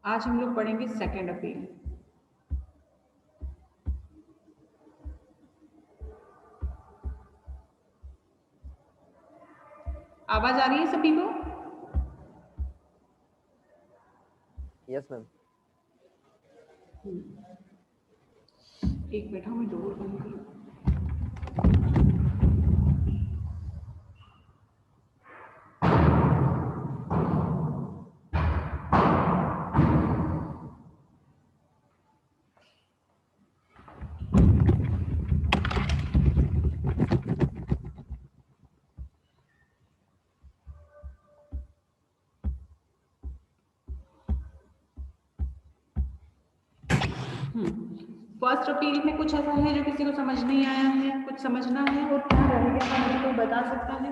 आज हम लोग पढ़ेंगे सेकंड अपील। आवाज आ रही है सभी को? Yes ma'am. एक मिनट, मैं डोर बंद करूं। फर्स्ट अपील में कुछ ऐसा है जो किसी को समझ नहीं आया है, कुछ समझना है और क्या रह गया है, कोई बता सकता है?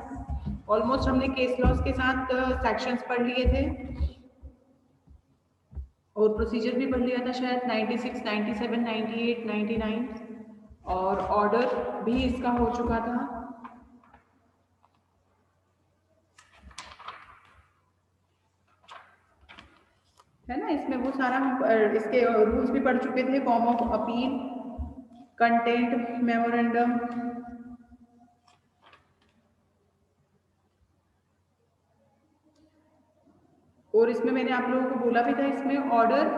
ऑलमोस्ट हमने केस लॉस के साथ सेक्शंस पढ़ लिए थे और प्रोसीजर भी पढ़ लिया था शायद 96, 97, 98, 99 और ऑर्डर भी इसका हो चुका था। है ना, इसमें वो सारा हम इसके रूल्स भी पढ़ चुके थे। Form of appeal, content, memorandum, और इसमें मैंने आप लोगों को बोला भी था, इसमें ऑर्डर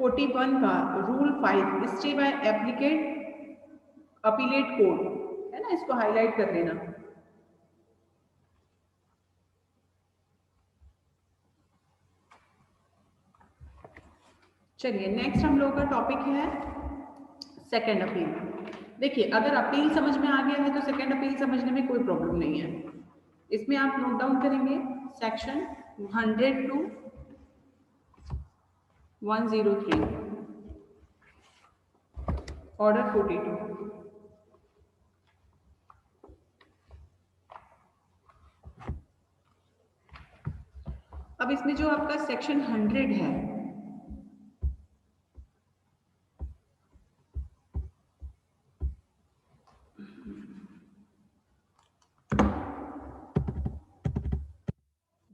41 का rule 5 stay by applicate appellate code, है ना, इसको हाईलाइट कर लेना। चलिए नेक्स्ट हम लोगों का टॉपिक है सेकंड अपील। देखिए, अगर अपील समझ में आ गया है तो सेकंड अपील समझने में कोई प्रॉब्लम नहीं है। इसमें आप नोट डाउन करेंगे सेक्शन 100 to 103, ऑर्डर 42। अब इसमें जो आपका सेक्शन 100 है,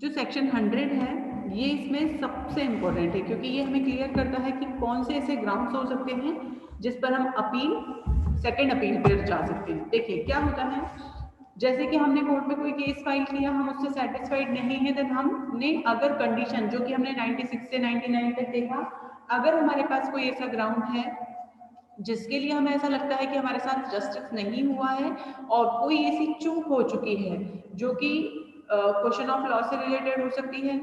जो सेक्शन 100 है, ये इसमें सबसे इंपॉर्टेंट है क्योंकि ये हमें क्लियर करता है कि कौन से ऐसे ग्राउंड्स हो सकते हैं जिस पर हम अपील, सेकंड अपील पर जा सकते हैं। देखिए क्या होता है, जैसे कि हमने कोर्ट में कोई केस फाइल किया, हम उससे सेटिस्फाइड नहीं है, देन हमने अगर कंडीशन जो कि हमने 96 से 99 तक देखा, अगर हमारे पास कोई ऐसा ग्राउंड है जिसके लिए हमें ऐसा लगता है कि हमारे साथ जस्टिस नहीं हुआ है और कोई ऐसी चूक हो चुकी है जो कि क्वेश्चन ऑफ लॉ से रिलेटेड हो सकती है,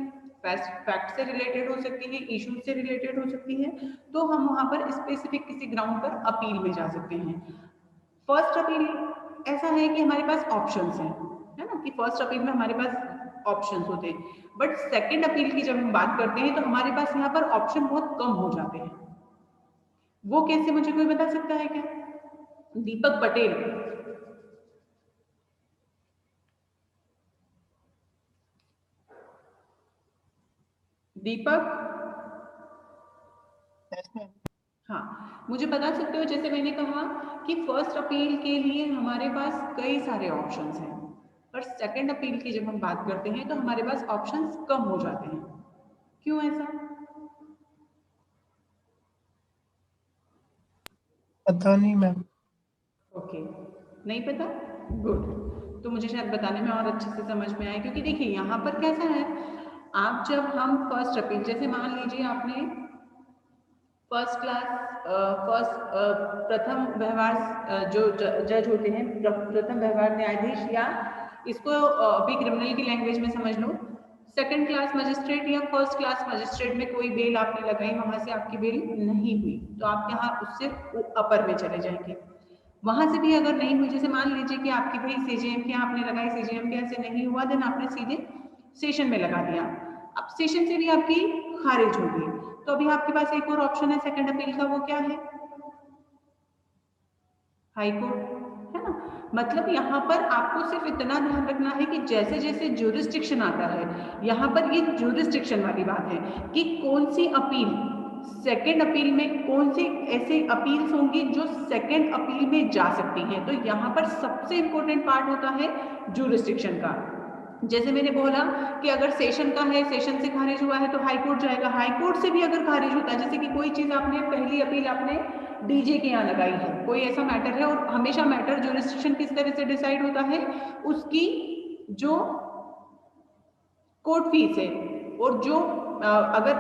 फैक्ट से रिलेटेड हो सकती है, इश्यूज से रिलेटेड हो सकती है, तो हम वहां पर स्पेसिफिक किसी ग्राउंड पर अपील में जा सकते हैं। फर्स्ट अपील ऐसा है कि हमारे पास ऑप्शंस हैं, है ना, कि फर्स्ट अपील में हमारे पास ऑप्शंस होते हैं, बट सेकंड अपील की जब हम बात करते हैं तो हमारे पास यहाँ पर ऑप्शन बहुत कम हो जाते हैं। वो कैसे, मुझे कोई बता सकता है क्या? दीपक पटेल। दीपक, हाँ, मुझे बता सकते हो, जैसे मैंने कहा कि फर्स्ट अपील के लिए हमारे पास कई सारे ऑप्शंस हैं, पर सेकंड अपील की जब हम बात करते हैं तो हमारे पास ऑप्शंस कम हो जाते हैं। क्यों ऐसा? पता नहीं मैम। ओके, नहीं पता, गुड, तो मुझे शायद बताने में और अच्छे से समझ में आए। क्योंकि देखिए यहाँ पर कैसा है, आप जब हम फर्स्ट अपील, जैसे मान लीजिए आपने फर्स्ट क्लास प्रथम व्यवहार जो जज होते हैं, प्रथम व्यवहार न्यायाधीश, या इसको अभी क्रिमिनल की लैंग्वेज में समझ लो, सेकंड क्लास मजिस्ट्रेट या फर्स्ट क्लास मजिस्ट्रेट में कोई बेल आपने लगाई, वहां से आपकी बेल नहीं हुई, तो आप यहाँ उससे अपर में चले जाएंगे। वहां से भी अगर नहीं हुई, जैसे मान लीजिए कि आपकी भाई सीजेएम के आपने लगाई, सीजेएम के ऐसे नहीं हुआ, देन आपने सीधे सेशन में लगा दिया, अब सेशन से भी आपकी खारिज होगी, तो अभी आपके पास एक और ऑप्शन है सेकंड अपील का, वो क्या है? हाई कोर्ट, है ना। मतलब यहाँ पर आपको सिर्फ इतना ध्यान रखना है कि जैसे जैसे ज्यूरिस्डिक्शन आता है, यहाँ पर ये ज्यूरिस्डिक्शन वाली बात है कि कौन सी अपील, सेकंड अपील में कौन सी ऐसे अपील्स होंगी जो सेकंड अपील में जा सकती हैं। तो यहाँ पर सबसे इंपॉर्टेंट पार्ट होता है ज्यूरिस्डिक्शन का, जैसे मैंने बोला कि अगर सेशन का है, सेशन से खारिज हुआ है तो हाई कोर्ट जाएगा, हाई कोर्ट से भी अगर खारिज होता है, जैसे कि कोई चीज आपने पहली अपील आपने डीजे के यहाँ लगाई है, कोई ऐसा मैटर है, और हमेशा मैटर ज्यूरिसडिक्शन किस तरह से डिसाइड होता है, उसकी जो कोर्ट फीस है और जो अगर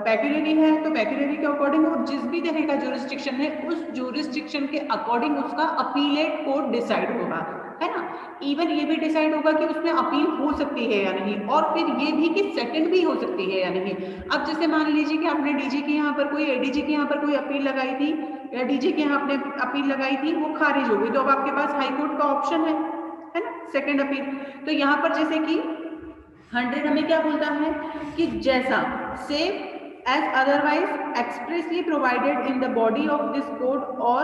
पेक्यूलरी है तो पेक्यूलरी के अकॉर्डिंग, और जिस भी तरह का ज्यूरिसडिक्शन है उस ज्यूरिसडिक्शन के अकॉर्डिंग उसका अपीलेट कोर्ट डिसाइड होगा, है ना। इवन ये भी डिसाइड होगा कि उसमें अपील हो सकती है या नहीं, और फिर ये भी कि सेकंड भी हो सकती है या नहीं। अब जैसे मान लीजिए कि आपने डीजे के यहाँ पर कोई, एडीजे के यहाँ पर कोई अपील लगाई थी, या डीजे के यहाँ आपने अपील लगाई थी, वो खारिज हो गई, तो अब आपके पास हाई कोर्ट का ऑप्शन है ना, सेकंड अपील। तो यहाँ पर जैसे कि 100 हमें क्या बोलता है कि जैसा safe as otherwise expressly provided in the body of this code or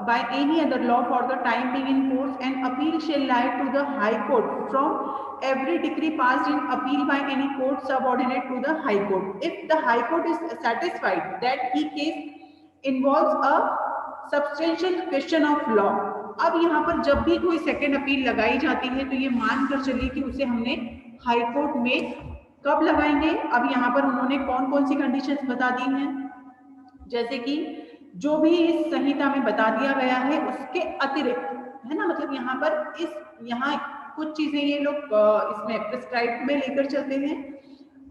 by any other law for the time being in force, an appeal shall lie to the High Court from every decree passed in appeal by any court subordinate to the High Court, if the High Court is satisfied that the case involves a substantial question of law। अब यहाँ पर जब भी कोई second appeal लगाई जाती है तो ये मानकर चलिए कि उसे हमने हाई कोर्ट में कब लगाएंगे। अब यहाँ पर उन्होंने कौन कौन सी कंडीशंस बता दी हैं, जैसे कि जो भी इस संहिता में बता दिया गया है उसके अतिरिक्त, है ना, मतलब यहाँ पर यहाँ कुछ चीजें ये लोग इसमें प्रिस्क्राइब में लेकर चलते हैं।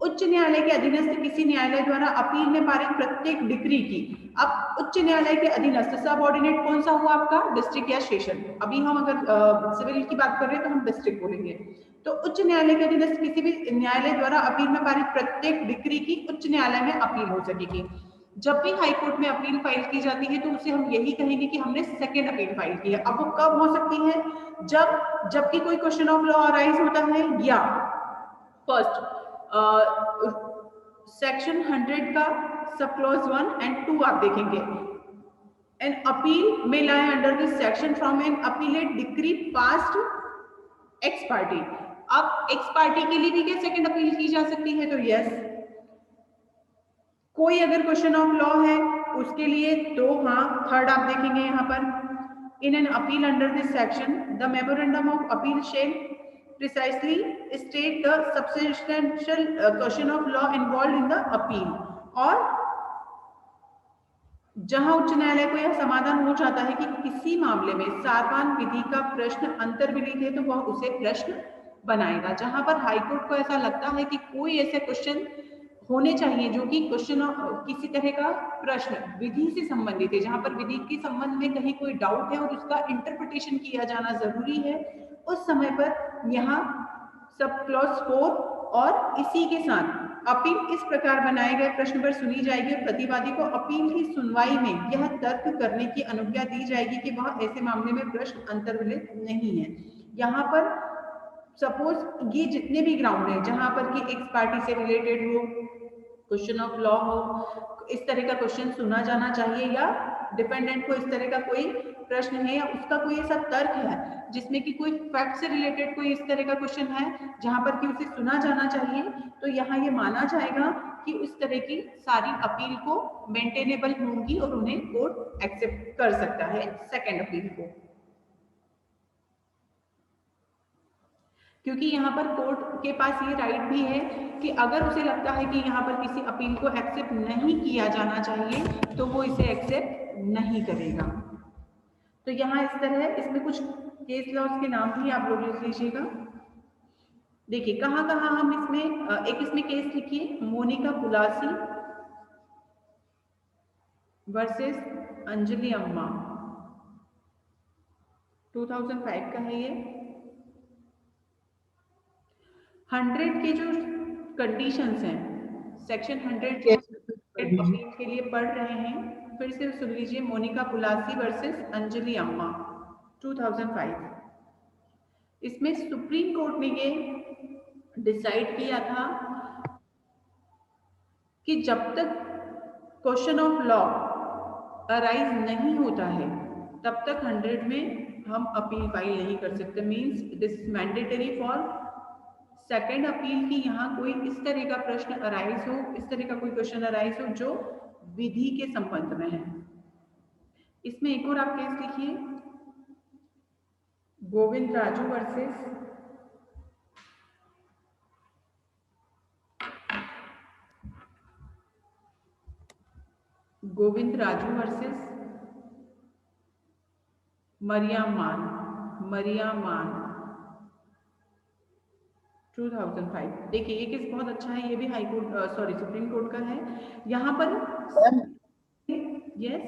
उच्च न्यायालय के अधीनस्थ किसी न्यायालय द्वारा अपील में पारित प्रत्येक डिक्री की, अब उच्च न्यायालय के अधीनस्थ सबऑर्डिनेट कौन सा हुआ आपका, डिस्ट्रिक्ट या सेशन। अभी हम अगर सिविल की बात कर रहे हैं तो हम डिस्ट्रिक्ट बोलेंगे। तो उच्च न्यायालय के अधीनस्थ किसी भी न्यायालय द्वारा अपील में पारित प्रत्येक डिक्री की उच्च न्यायालय में अपील हो सकेगी। जब भी हाई कोर्ट में अपील फाइल की जाती है तो उसे हम यही कहेंगे कि हमने सेकेंड अपील फाइल की है। अब वो कब हो सकती है, जबकि कोई क्वेश्चन ऑफ लॉ अराइज होता है, या फर्स्ट सेक्शन 100 का सब क्लॉज 1 एंड 2 आप देखेंगे, एन अपील में lie under this section from an appellate decree passed ex parte. अब एक्स पार्टी के लिए भी क्या सेकंड अपील की जा सकती है, तो यस। कोई अगर क्वेश्चन ऑफ लॉ है उसके लिए तो हाँ, थर्ड आप देखेंगे यहाँ पर, in an appeal under this section the memorandum of appeal shall precisely state the substantial question of law involved in the appeal। और जहां उच्च न्यायालय को यह समाधान हो जाता है कि किसी मामले में सारवान विधि का प्रश्न अंतर्विहित है तो वह उसे प्रश्न बनाएगा। जहां पर हाईकोर्ट को ऐसा लगता है कि कोई ऐसे क्वेश्चन होने चाहिए जो कि क्वेश्चन किसी तरह का प्रश्न विधि से संबंधित है, जहां पर विधि के संबंध में कहीं कोई डाउट है और उसका इंटरप्रिटेशन किया जाना जरूरी है, उस समय पर यहाँ सब क्लॉज 4 और इसी के साथ अपील इस प्रकार बनाए गए प्रश्न पर सुनी जाएगी। प्रतिवादी को अपील की सुनवाई में यह तर्क करने की अनुज्ञा दी जाएगी कि वह ऐसे मामले में प्रश्न अंतर्विहित नहीं है। यहाँ पर सपोज ये जितने भी ग्राउंड है जहां पर कि एक्स पार्टी से रिलेटेड हो, क्वेश्चन ऑफ लॉ हो, इस तरह का क्वेश्चन सुना जाना चाहिए, या डिपेंडेंट को इस तरह का कोई प्रश्न है या उसका कोई ऐसा तर्क है जिसमें कि कोई फैक्ट से रिलेटेड कोई इस तरह का क्वेश्चन है जहां पर कि उसे सुना जाना चाहिए, तो यहाँ ये माना जाएगा कि उस तरह की सारी अपील को मेंटेनेबल होंगी और उन्हें कोर्ट एक्सेप्ट कर सकता है सेकेंड अपील को। क्योंकि यहाँ पर कोर्ट के पास ये राइट भी है कि अगर उसे लगता है कि यहाँ पर किसी अपील को एक्सेप्ट नहीं किया जाना चाहिए तो वो इसे एक्सेप्ट नहीं करेगा। तो यहाँ इस तरह इसमें कुछ केस लॉज के नाम भी आप लोग लिख लीजिएगा। देखिए कहाँ कहाँ हम इसमें एक इसमें केस लिखिए, मोनिका पुलासी वर्सेस अंजलि अम्मा, 2005 का है ये। 100 के जो कंडीशंस हैं, सेक्शन 100 अपील के लिए पढ़ रहे हैं, फिर से सुन लीजिए। मोनिका पुलासी वर्सेस अंजलि अम्मा 2005। इसमें सुप्रीम कोर्ट ने ये डिसाइड किया था कि जब तक क्वेश्चन ऑफ लॉ अराइज नहीं होता है तब तक 100 में हम अपील फाइल नहीं कर सकते। Means this is mandatory for second appeal की यहाँ कोई इस तरह का प्रश्न अराइज हो, इस तरह का कोई क्वेश्चन अराइज हो जो विधि के संबंध में है। इसमें एक और आप केस लिखिए, गोविंद राजू वर्सेस गोविंद राजू वर्सेस मरियम मान 2005। देखिए ये केस बहुत अच्छा है, ये भी high court sorry supreme court का है। यहाँ पर मैम यस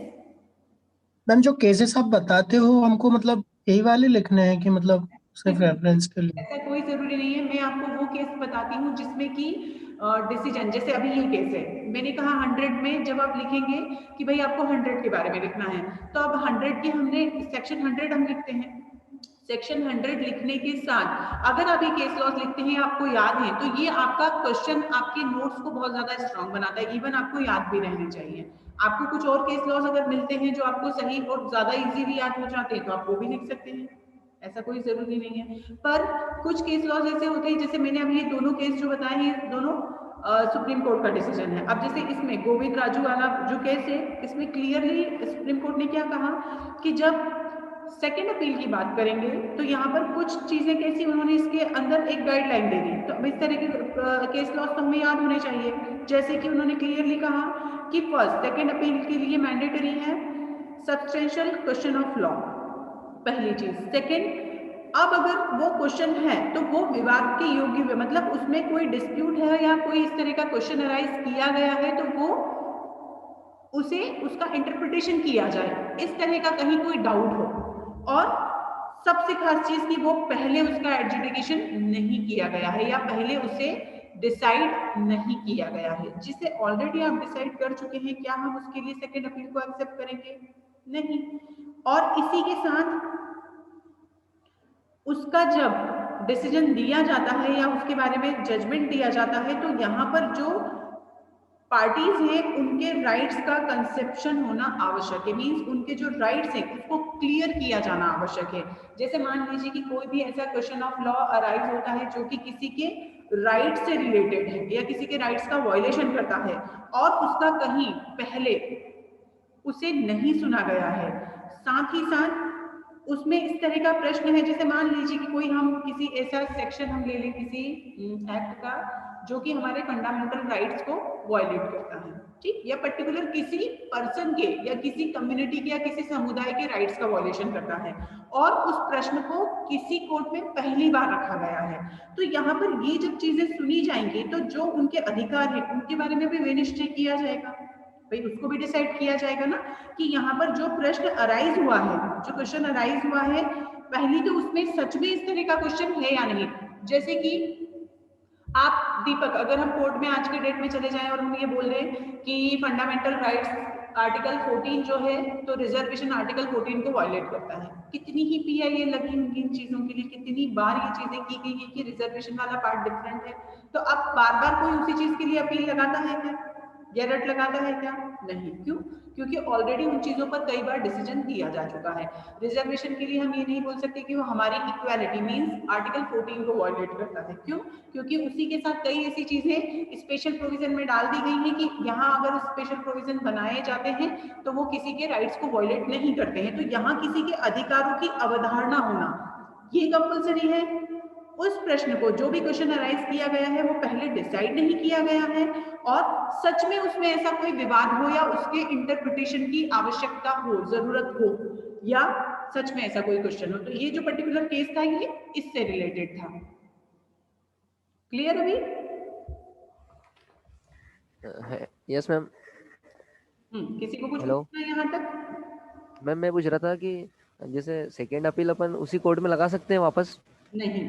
मैम जो केसेस आप बताते हो हमको मतलब यही वाले लिखने हैं कि मतलब सिर्फ रेफरेंस के लिए? ऐसा कोई जरूरी नहीं है। मैं आपको वो केस बताती हूँ जिसमें कि डिसीजन, जैसे अभी ये केस है, मैंने कहा 100 में जब आप लिखेंगे कि भाई आपको 100 के बारे में लिखना है, तो अब 100 की हमने सेक्शन 100 हम लिखते हैं। सेक्शन 100 लिखने के साथ अगर आप ये केस लॉज लिखते हैं, आपको याद है, तो ये आपका क्वेश्चन आपके नोट्स को बहुत ज्यादा स्ट्रांग बनाता है। इवन आपको याद भी रहने चाहिए। आपको कुछ और केस लॉज अगर मिलते हैं जो आपको सही और ज्यादा इजीली याद हो जाते हैं, तो आप वो भी लिख सकते हैं, ऐसा कोई जरूरी नहीं है। पर कुछ केस लॉज ऐसे होते हैं, जैसे मैंने अभी ये दोनों केस जो बताए हैं, दोनों सुप्रीम कोर्ट का डिसीजन है। अब जैसे इसमें गोविंद राजू वाला जो केस है, इसमें क्लियरली सुप्रीम कोर्ट ने क्या कहा कि जब सेकेंड अपील की बात करेंगे तो यहाँ पर कुछ चीजें कैसी, उन्होंने इसके अंदर एक गाइडलाइन दे दी। तो इस तरह के केस लॉज तो हमें याद होने चाहिए। जैसे कि उन्होंने क्लियरली कहा कि फर्स्ट सेकेंड अपील के लिए मैंडेटरी है सब्सटेंशियल क्वेश्चन ऑफ लॉ, पहली चीज। सेकेंड, अब अगर वो क्वेश्चन है तो वो विवाद के योग्य, मतलब उसमें कोई डिस्प्यूट है या कोई इस तरह का क्वेश्चन अराइज किया गया है, तो वो उसे उसका इंटरप्रिटेशन किया जाए, इस तरह का कहीं कोई डाउट हो। और सबसे खास चीज कि वो पहले उसका एडजुडिकेशन नहीं किया गया है या पहले उसे डिसाइड नहीं किया गया है। जिसे ऑलरेडी आप डिसाइड कर चुके हैं, क्या हम उसके लिए सेकेंड अपील को एक्सेप्ट करेंगे? नहीं। और इसी के साथ उसका जब डिसीजन दिया जाता है या उसके बारे में जजमेंट दिया जाता है, तो यहाँ पर जो पार्टीज हैं उनके राइट्स का कंसेप्शन होना आवश्यक है। मींस उनके जो राइट्स हैं उसको क्लियर किया जाना आवश्यक है। जैसे मान लीजिए कि कोई भी ऐसा क्वेश्चन ऑफ लॉ अराइज होता है जो कि किसी के राइट से रिलेटेड है या किसी के राइट्स का वायलेशन करता है और उसका कहीं पहले उसे नहीं सुना गया है, साथ ही साथ उसमें इस तरह का प्रश्न है, जैसे मान लीजिए कि कोई हम किसी ऐसा सेक्शन हम ले लें किसी एक्ट का जो कि हमारे फंडामेंटल राइट्स को वायलेट करता है, ठीक, या पर्टिकुलर किसी पर्सन के या किसी कम्युनिटी के या किसी समुदाय के राइट्स का वायलेशन करता है और उस प्रश्न को किसी कोर्ट में पहली बार रखा गया है, तो यहाँ पर ये जब चीजें सुनी जाएंगी तो जो उनके अधिकार है उनके बारे में भी विनिश्चय किया जाएगा, भाई उसको भी डिसाइड किया जाएगा ना कि यहाँ पर जो प्रश्न अराइज हुआ है, जो क्वेश्चन अराइज हुआ है, पहली तो उसमें सच में इस तरह का क्वेश्चन है या नहीं। जैसे कि आप दीपक, अगर हम कोर्ट में आज के डेट में चले जाएं और हम ये बोल रहे हैं कि फंडामेंटल राइट्स आर्टिकल 14 जो है तो रिजर्वेशन आर्टिकल 14 को वायलेट करता है, कितनी ही पीआईए लगी होंगी इन चीजों के लिए, कितनी बार ये चीजें की गई है कि रिजर्वेशन वाला पार्ट डिफरेंट है, तो अब बार बार कोई उसी चीज के लिए अपील लगाता है क्या या रट लगाता है क्या? नहीं। क्यों? क्योंकि ऑलरेडी उन चीजों पर कई बार डिसीजन दिया जा चुका है। रिजर्वेशन के लिए हम ये नहीं बोल सकते कि वो हमारी इक्वालिटी मींस आर्टिकल 14 को वायलेट करता है। क्यों? क्योंकि उसी के साथ कई ऐसी चीजें स्पेशल प्रोविजन में डाल दी गई हैं कि यहाँ अगर स्पेशल प्रोविजन बनाए जाते हैं तो वो किसी के राइट्स को वायलेट नहीं करते हैं, तो यहाँ किसी के अधिकारों की अवधारणा होना ये कंपल्सरी है। उस प्रश्न को जो भी क्वेश्चन अराइज किया गया है वो पहले डिसाइड नहीं किया गया है और सच में उसमें ऐसा कोई विवाद हो या उसके इंटरप्रिटेशन की आवश्यकता हो, जरूरत हो, या सच में ऐसा कोई क्वेश्चन हो, तो ये जो पर्टिकुलर केस था ये इससे रिलेटेड था। क्लियर अभी? Yes ma'am. किसी को कुछ हेलो पूछना है यहाँ तक? मैम, मैं पूछ रहा था कि जैसे सेकेंड अपील अपन उसी कोर्ट में लगा सकते हैं वापस? नहीं,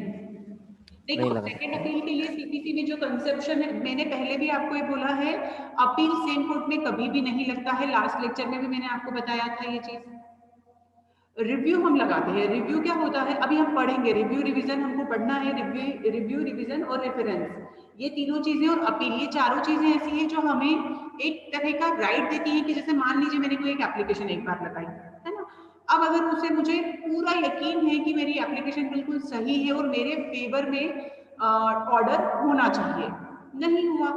देखो नहीं लगा सेकेंड सकते। अपील के लिए सीपीसी में जो कंसेप्शन है, मैंने पहले भी आपको ये बोला है, अपील सेम कोर्ट में कभी भी नहीं लगता है। लास्ट लेक्चर में भी मैंने आपको बताया था ये चीज। रिव्यू हम लगाते हैं। रिव्यू क्या होता है अभी हम पढ़ेंगे, रिव्यू रिवीजन हमको पढ़ना है। रिव्यू रिवीजन और रेफरेंस, ये तीनों चीजें और अपील, ये चारों चीजें ऐसी हैं जो हमें एक तरह का राइट देती हैं कि जैसे मान लीजिए मैंने कोई एक एप्लीकेशन एक बार लगाई है ना, अब अगर उसे मुझे पूरा यकीन है कि मेरी एप्लीकेशन बिल्कुल सही है और मेरे फेवर में ऑर्डर होना चाहिए, नहीं हुआ,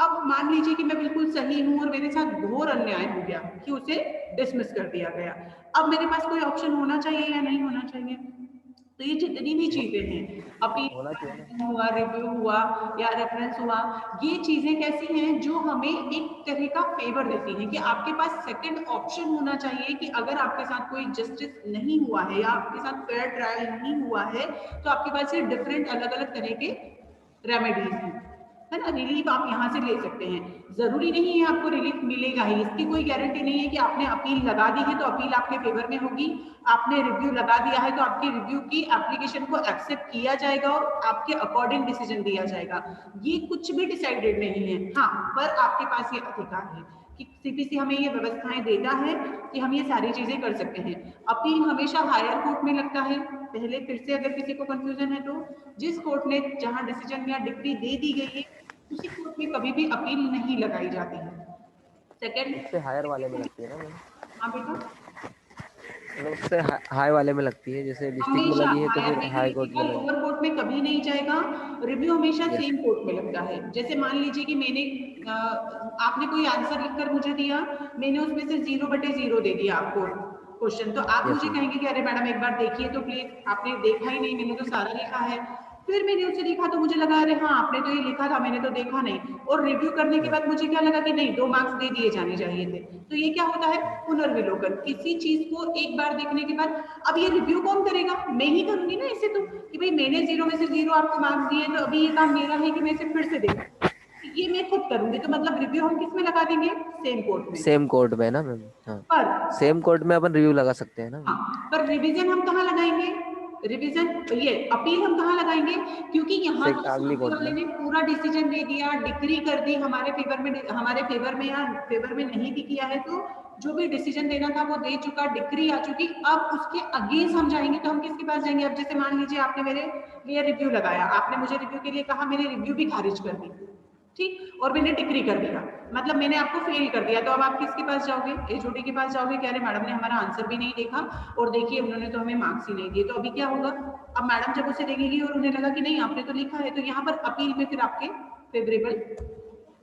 अब मान लीजिए कि मैं बिल्कुल सही हूं और मेरे साथ घोर अन्याय हो गया कि उसे डिसमिस कर दिया गया, अब मेरे पास कोई ऑप्शन होना चाहिए या नहीं होना चाहिए? तो ये जितनी भी चीजें हैं, अपील होना चाहिए ना। हुआ, रिव्यू हुआ या रेफरेंस हुआ, ये चीजें कैसी हैं जो हमें एक तरह का फेवर देती हैं कि आपके पास सेकंड ऑप्शन होना चाहिए कि अगर आपके साथ कोई जस्टिस नहीं हुआ है या आपके साथ फेयर ट्रायल नहीं हुआ है तो आपके पास ये डिफरेंट अलग अलग तरह के रेमेडीज हैं, है ना। रिलीफ आप यहाँ से ले सकते हैं, जरूरी नहीं है आपको रिलीफ मिलेगा ही, इसकी कोई गारंटी नहीं है कि आपने अपील लगा दी है तो अपील आपके फेवर में होगी, आपने रिव्यू लगा दिया है तो आपकी रिव्यू की एप्लीकेशन को एक्सेप्ट किया जाएगा और आपके अकॉर्डिंग डिसीजन दिया जाएगा। ये कुछ भी डिसाइडेड नहीं है। हाँ, पर आपके पास ये अधिकार है कि सीपीसी हमें ये व्यवस्थाएं देता है कि हम ये सारी चीजें कर सकते हैं। अपील हमेशा हायर कोर्ट में लगता है। पहले फिर से अगर किसी को कंफ्यूजन है तो जिस कोर्ट ने जहां डिसीजन या डिग्री दे दी गई है उसी कोर्ट में कभी भी अपील नहीं लगाई जाती है। सेकंड, उससे हायर वाले में लगती है ना मैम? हाँ बेटा, मतलब उससे हाई वाले में लगती है, जैसे डिस्ट्रिक्ट में हमेशा लगी है तो हायर फिर में ही हाई कोर्ट में लगेगा, लगी। लोअर कोर्ट में कभी नहीं जाएगा। रिव्यू हमेशा Yes. सेम कोर्ट में लगता है। जैसे मान लीजिए कि मैंने आपने कोई आंसर लिखकर मुझे दिया, मैंने उसमें से 0/0 दे दिया आपको क्वेश्चन, तो आप Yes, मुझे ma'am. कहेंगे कि अरे मैडम एक बार देखिए तो प्लीज, आपने देखा ही नहीं, मैंने तो सारा लिखा है। फिर मैंने उसे देखा तो मुझे लगा अरे हाँ आपने तो ये लिखा था, मैंने तो देखा नहीं, और रिव्यू करने के बाद मुझे क्या लगा कि नहीं 2 मार्क्स दे दिए जाने चाहिए थे। तो ये क्या होता है, पुनर्विलोकन। किसी चीज को एक बार देखने के बाद, अब ये रिव्यू कौन करेगा, मैं ही करूंगी ना इसे, तो कि भाई मैंने 0 में से 0 आपको मार्क्स दिए तो अभी ये काम मेरा है कि मैं इसे फिर से देखूं, ये मैं खुद करूंगी। तो मतलब रिव्यू हम किस में लगा देंगे, सेम कोर्ट में। सेम कोर्ट में ना मैम? हाँ, पर सेम कोर्ट में अपन रिव्यू लगा सकते हैं ना? हाँ, पर रिवीजन हम कहाँ लगाएंगे, रिवीजन ये अपील हम कहाँ लगाएंगे, क्योंकि यहाँ तो अगली सामने कोर्ट वाले में। ने पूरा डिसीजन दे दिया, डिक्री कर दी हमारे फेवर में या फेवर में नहीं भी किया है, तो जो भी डिसीजन देना था वो दे चुका, डिक्री आ चुकी। अब उसके अगेंस्ट हम जाएंगे तो हम किसके पास जाएंगे। अब जैसे मान लीजिए आपने मेरे लिए रिव्यू लगाया, आपने मुझे रिव्यू के लिए कहा, मैंने रिव्यू भी खारिज कर दी, ठीक, और मैंने डिक्री कर दिया, मतलब मैंने आपको फेल कर दिया। तो अब आप किसके पास जाओगे, एचओडी के पास जाओगे, कह रहे मैडम ने हमारा आंसर भी नहीं देखा और देखिए उन्होंने तो हमें मार्क्स ही नहीं दिए। तो अभी क्या होगा, अब मैडम जब उसे देखेगी और उन्हें लगा कि नहीं आपने तो लिखा है, तो यहाँ पर अपील में फिर आपके फेवरेबल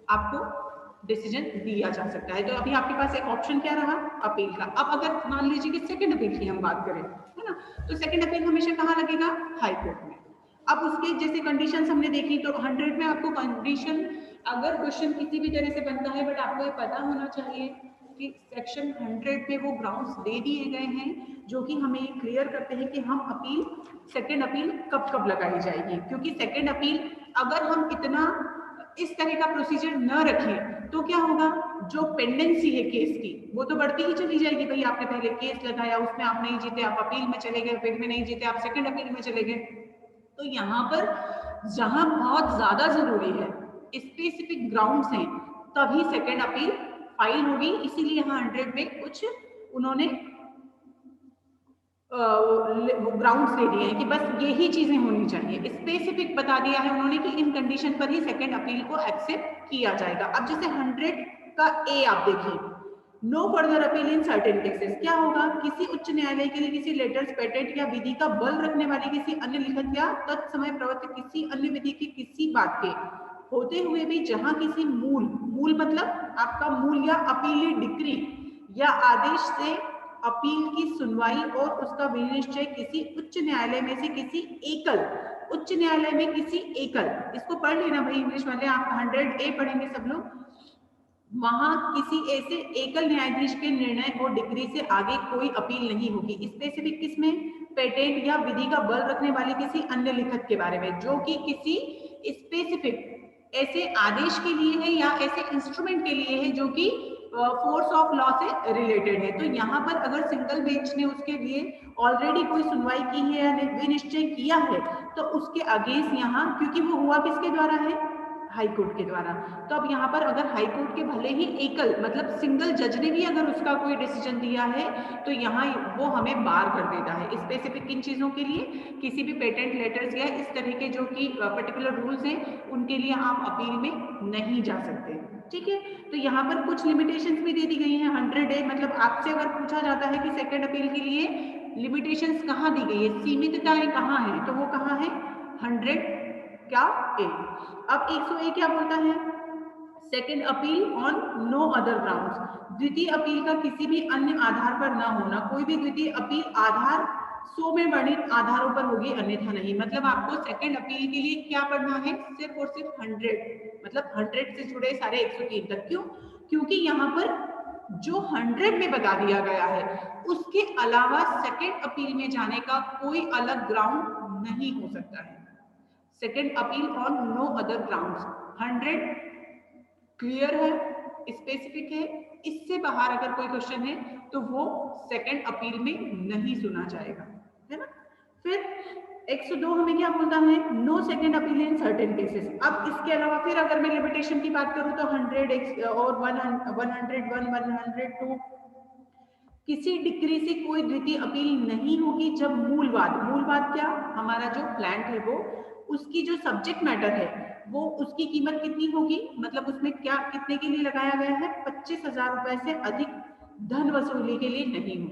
आपको डिसीजन दिया जा सकता है। तो अभी आपके पास एक ऑप्शन क्या रहा, अपील का। अब अगर मान लीजिए कि सेकंड अपील की हम बात करें, है ना, तो सेकंड अपील हमेशा कहाँ लगेगा, हाई कोर्ट में। अब उसके जैसे कंडीशंस हमने देखी, तो 100 में आपको कंडीशन, अगर क्वेश्चन किसी भी तरह से बनता है, बट आपको ये पता होना चाहिए कि सेक्शन 100 में वो ग्राउंड्स दे दिए गए हैं जो कि हमें क्लियर करते हैं कि हम अपील, सेकंड अपील कब कब लगाई जाएगी। क्योंकि सेकंड अपील अगर हम इतना इस तरह का प्रोसीजर न रखें तो क्या होगा, जो पेंडेंसी है केस की वो तो बढ़ती ही चली जाएगी। भाई आपने पहले केस लगाया, उसमें आप नहीं जीते, आप अपील में चले गए, अपील में नहीं जीते, आप सेकंड अपील में चले गए। तो यहाँ पर जहां बहुत ज्यादा जरूरी है, स्पेसिफिक ग्राउंड्स हैं, तभी सेकंड अपील फाइल होगी। इसीलिए यहाँ 100 में कुछ उन्होंने ग्राउंड्स दे दिए हैं कि बस यही चीजें होनी चाहिए, स्पेसिफिक बता दिया है उन्होंने कि इन कंडीशन पर ही सेकंड अपील को एक्सेप्ट किया जाएगा। अब जैसे 100 का ए आप देखिए, no further appeal in certain cases. क्या होगा, किसी उच्च न्यायालय के लिए किसी लेटर्स, पेटेंट या विधि का बल रखने वाली किसी अन्य लिखित या तत्समय प्रवृत्त किसी अन्य विधि की किसी बात के होते हुए भी जहां किसी मूल मतलब आपका मूल या अपीली डिक्री या आदेश से अपील की सुनवाई और उसका विनिश्चय किसी उच्च न्यायालय में से किसी एकल, उच्च न्यायालय में किसी एकल, इसको पढ़ लेना भाई इंग्लिश वाले, आप 100A पढ़ेंगे सब लोग, वहां किसी ऐसे एकल न्यायाधीश के निर्णय और डिग्री से आगे कोई अपील नहीं होगी। स्पेसिफिक किसमें, पेटेंट या विधि का बल रखने वाले किसी अन्य लिखत के बारे में जो कि किसी स्पेसिफिक ऐसे आदेश के लिए है या ऐसे इंस्ट्रूमेंट के लिए है जो कि फोर्स ऑफ लॉ से रिलेटेड है। तो यहाँ पर अगर सिंगल बेंच ने उसके लिए ऑलरेडी कोई सुनवाई की है या निश्चय किया है तो उसके अगेंस्ट यहाँ, क्योंकि वो हुआ किसके द्वारा है, हाई कोर्ट के द्वारा। तो अब यहाँ पर अगर हाई कोर्ट के भले ही एकल मतलब सिंगल जज ने भी अगर उसका कोई डिसीजन दिया है तो यहाँ वो हमें बार कर देता है। स्पेसिफिक किन चीजों के लिए, किसी भी पेटेंट लेटर्स या इस तरह के जो कि पर्टिकुलर रूल्स हैं उनके लिए आप अपील में नहीं जा सकते, ठीक है। तो यहाँ पर कुछ लिमिटेशंस भी दे दी गई हैं। 100A मतलब आपसे अगर पूछा जाता है कि सेकेंड अपील के लिए लिमिटेशंस कहाँ दी गई है, सीमितताएं कहाँ है, तो वो कहाँ है, 100 क्या ए। अब 100A क्या बोलता है, second appeal on no other grounds, द्वितीय अपील का किसी भी अन्य आधार पर ना होना। कोई भी द्वितीय अपील आधार 100 में वर्णित आधारों पर होगी, अन्यथा नहीं। मतलब आपको सेकंड अपील के लिए क्या पढ़ना है, सिर्फ और सिर्फ 100, मतलब 100 से जुड़े सारे 103 तक। क्यों? क्योंकि यहाँ पर जो 100 में बता दिया गया है उसके अलावा सेकंड अपील में जाने का कोई अलग ग्राउंड नहीं हो सकता है। Second appeal on no other grounds. 100 clear है, स्पेसिफिक है, इससे बाहर अगर कोई क्वेश्चन है तो वो सेकंड अपील में नहीं सुना जाएगा, है ना। फिर 102 हमें क्या बोलता है, no second appeal in certain cases. अब इसके अलावा फिर अगर मैं लिमिटेशन की बात करूं तो 100 और 101, 102 किसी डिग्री से कोई द्वितीय अपील नहीं होगी जब मूलवाद क्या, हमारा जो प्लांट है वो, उसकी जो सब्जेक्ट मैटर है वो, उसकी कीमत कितनी होगी, मतलब उसमें क्या कितने के लिए लगाया गया है, 25,000 रुपए से अधिक धन वसूली के लिए नहीं हो।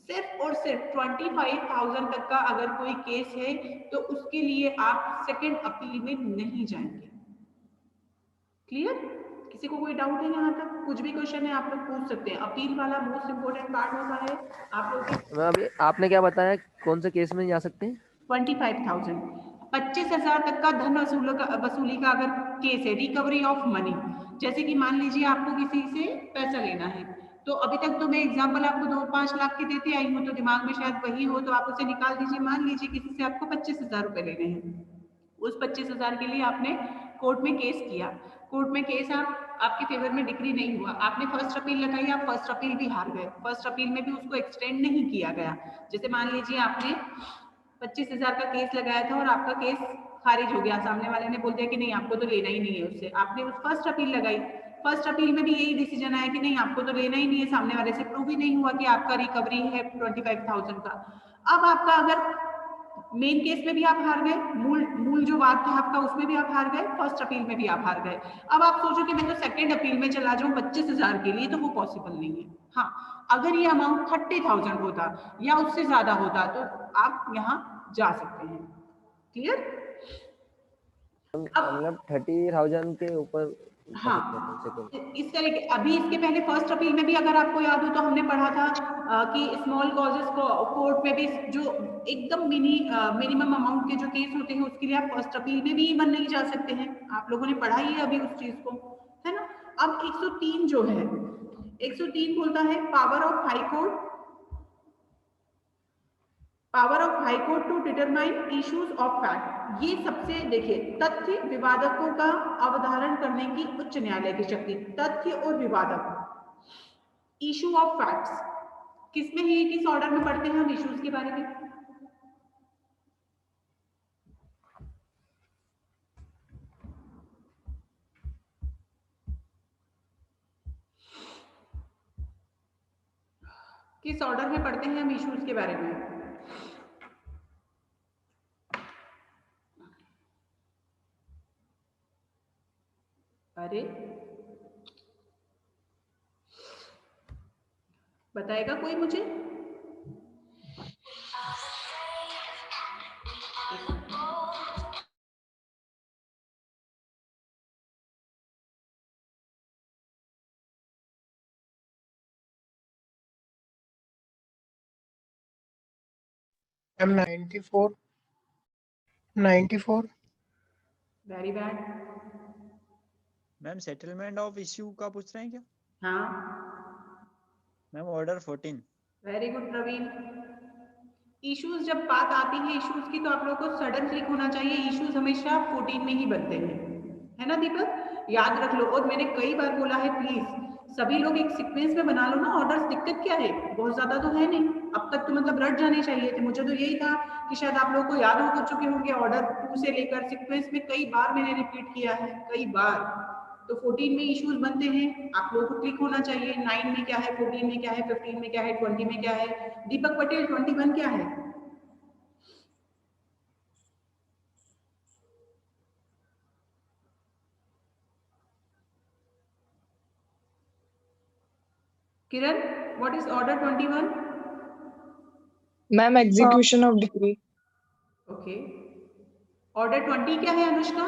सिर्फ और सिर्फ 25,000 तक का अगर कोई केस है तो उसके लिए आप सेकंड अपील में नहीं जाएंगे। क्लियर? किसी को कोई डाउट है यहाँ तक? कुछ भी क्वेश्चन है आप लोग पूछ सकते हैं। अपील वाला मोस्ट इंपोर्टेंट पार्ट होता है आप लोग। मैम अभी आपने क्या बताया, कौन से केस में जा सकते हैं? 25,000, 25,000 तक का धन वसूली का अगर केस है, रिकवरी ऑफ मनी। जैसे कि मान लीजिए आपको किसी से पैसा लेना है, तो अभी तक तो मैं एग्जांपल आपको 2-5 लाख के देते आई हूँ, तो दिमाग में शायद वही हो, तो आप उसे निकाल दीजिए। मान लीजिए किसी से आपको 25,000 रुपए लेने हैं, उस 25,000 के लिए आपने कोर्ट में केस किया, कोर्ट में केस आपके फेवर में डिक्री नहीं हुआ, आपने फर्स्ट अपील लगाई, आप फर्स्ट अपील भी हार गए, फर्स्ट अपील में भी उसको एक्सटेंड नहीं किया गया। जैसे मान लीजिए आपने 25,000 का केस लगाया था और आपका केस खारिज हो गया, सामने वाले ने बोल दिया कि नहीं आपको तो लेना ही नहीं है उससे, आपने उस फर्स्ट अपील लगाई, फर्स्ट अपील में भी यही डिसीजन आया कि नहीं आपको तो लेना ही नहीं है, सामने वाले से प्रूव ही नहीं हुआ कि आपका रिकवरी है 25,000 का। अब आपका अगर मेन केस में भी आप हार गए, मूल जो बात था आपका उसमें भी आप हार गए, फर्स्ट अपील में भी आप हार गए, अब आप सोचो कि मैं तो सेकंड अपील में चला जाऊं 25,000 के लिए, तो वो पॉसिबल नहीं है। हाँ, अगर ये अमाउंट 30,000 होता या उससे ज्यादा होता तो आप यहाँ जा सकते हैं। क्लियर? मतलब 30,000 के ऊपर हाँ, इस तरह के, अभी इसके पहले फर्स्ट अपील में भी अगर आपको याद हो तो हमने पढ़ा था कि स्मॉल कॉजेस कोर्ट में भी जो एकदम मिनिमम अमाउंट के जो केस होते हैं उसके लिए आप फर्स्ट अपील में भी इवन नहीं जा सकते हैं। आप लोगों ने पढ़ा ही है अभी उस चीज को, है ना। अब 103 जो है, 103 बोलता है power of high court to determine issues of fact. ये सबसे देखिए, तथ्य विवादकों का अवधारण करने की उच्च न्यायालय की शक्ति। तथ्य और विवादक, इशू ऑफ फैक्ट्स किसमें है, किस ऑर्डर में पढ़ते हैं हम इश्यूज के बारे में? किस ऑर्डर में पढ़ते हैं हम इश्यूज के बारे में? अरे बताएगा कोई मुझे? Ma'am 94 very bad. Ma'am settlement of issue का पूछ रहे हैं क्या? हाँ, ma'am order 14। Very good Praveen. Issues जब बात आती है इश्यूज की तो आप लोगों को सडन क्लिक होना चाहिए, इश्यूज हमेशा 14 में ही बनते हैं, है ना दीपक? याद रख लो। और मैंने कई बार बोला है, प्लीज सभी लोग एक सीक्वेंस में बना लो ना ऑर्डर्स। दिक्कत क्या है, बहुत ज्यादा तो है नहीं, अब तक तो मतलब रट जाने चाहिए थे। मुझे तो यही था कि शायद आप लोगों को याद हो चुके होंगे, ऑर्डर 2 से लेकर सीक्वेंस में कई बार मैंने रिपीट किया है, कई बार। तो 14 में इश्यूज बनते हैं, आप लोगों को क्लिक होना चाहिए। 9 में क्या है, 14 में क्या है, 15 में क्या है, 20 में क्या है। दीपक पटेल 21 क्या है? Kiran, what is order 21? Ma'am execution of decree. Okay, order 20 क्या है अनुष्का?